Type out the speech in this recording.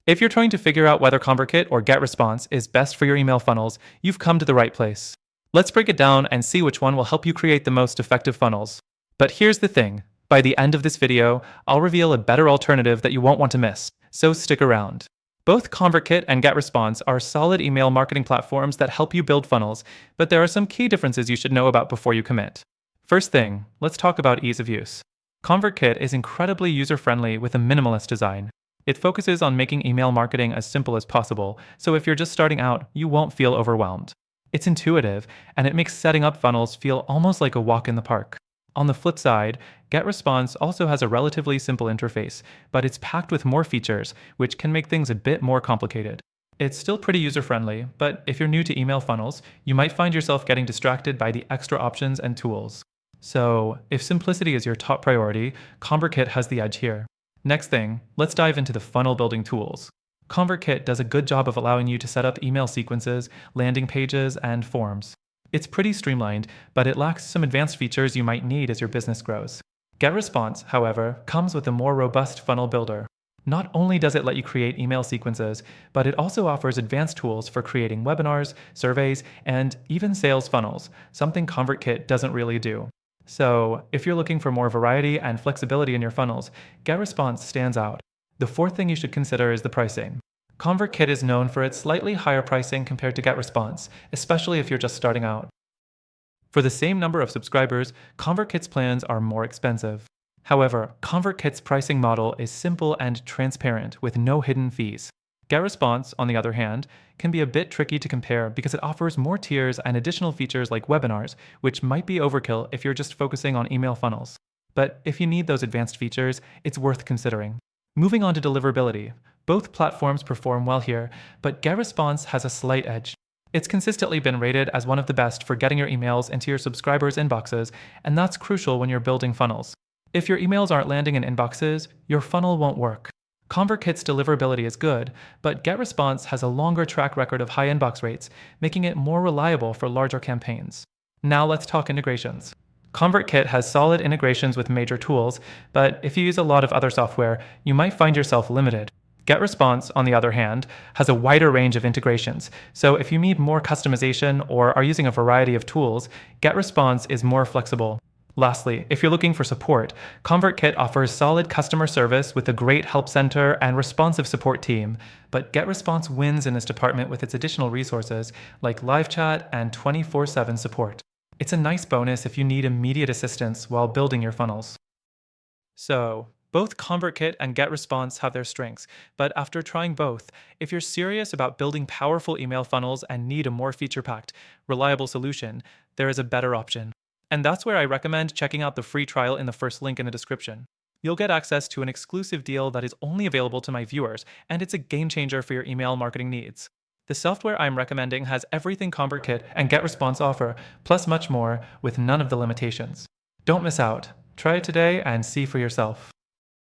If you're trying to figure out whether ConvertKit or GetResponse is best for your email funnels, you've come to the right place. Let's break it down and see which one will help you create the most effective funnels. But here's the thing. By the end of this video, I'll reveal a better alternative that you won't want to miss, so stick around. Both ConvertKit and GetResponse are solid email marketing platforms that help you build funnels, but there are some key differences you should know about before you commit. First thing, let's talk about ease of use. ConvertKit is incredibly user-friendly with a minimalist design. It focuses on making email marketing as simple as possible, so if you're just starting out, you won't feel overwhelmed. It's intuitive, and it makes setting up funnels feel almost like a walk in the park. On the flip side, GetResponse also has a relatively simple interface, but it's packed with more features, which can make things a bit more complicated. It's still pretty user-friendly, but if you're new to email funnels, you might find yourself getting distracted by the extra options and tools. So, if simplicity is your top priority, ConvertKit has the edge here. Next thing, let's dive into the funnel building tools. ConvertKit does a good job of allowing you to set up email sequences, landing pages, and forms. It's pretty streamlined, but it lacks some advanced features you might need as your business grows. GetResponse, however, comes with a more robust funnel builder. Not only does it let you create email sequences, but it also offers advanced tools for creating webinars, surveys, and even sales funnels, something ConvertKit doesn't really do. So, if you're looking for more variety and flexibility in your funnels, GetResponse stands out. The fourth thing you should consider is the pricing. ConvertKit is known for its slightly higher pricing compared to GetResponse, especially if you're just starting out. For the same number of subscribers, ConvertKit's plans are more expensive. However, ConvertKit's pricing model is simple and transparent with no hidden fees. GetResponse, on the other hand, can be a bit tricky to compare because it offers more tiers and additional features like webinars, which might be overkill if you're just focusing on email funnels. But if you need those advanced features, it's worth considering. Moving on to deliverability. Both platforms perform well here, but GetResponse has a slight edge. It's consistently been rated as one of the best for getting your emails into your subscribers' inboxes, and that's crucial when you're building funnels. If your emails aren't landing in inboxes, your funnel won't work. ConvertKit's deliverability is good, but GetResponse has a longer track record of high inbox rates, making it more reliable for larger campaigns. Now let's talk integrations. ConvertKit has solid integrations with major tools, but if you use a lot of other software, you might find yourself limited. GetResponse, on the other hand, has a wider range of integrations, so if you need more customization or are using a variety of tools, GetResponse is more flexible. Lastly, if you're looking for support, ConvertKit offers solid customer service with a great help center and responsive support team, but GetResponse wins in this department with its additional resources like live chat and 24/7 support. It's a nice bonus if you need immediate assistance while building your funnels. So, both ConvertKit and GetResponse have their strengths, but after trying both, if you're serious about building powerful email funnels and need a more feature-packed, reliable solution, there is a better option. And that's where I recommend checking out the free trial in the first link in the description. You'll get access to an exclusive deal that is only available to my viewers, and it's a game changer for your email marketing needs. The software I'm recommending has everything ConvertKit and GetResponse offer, plus much more, with none of the limitations. Don't miss out. Try it today and see for yourself.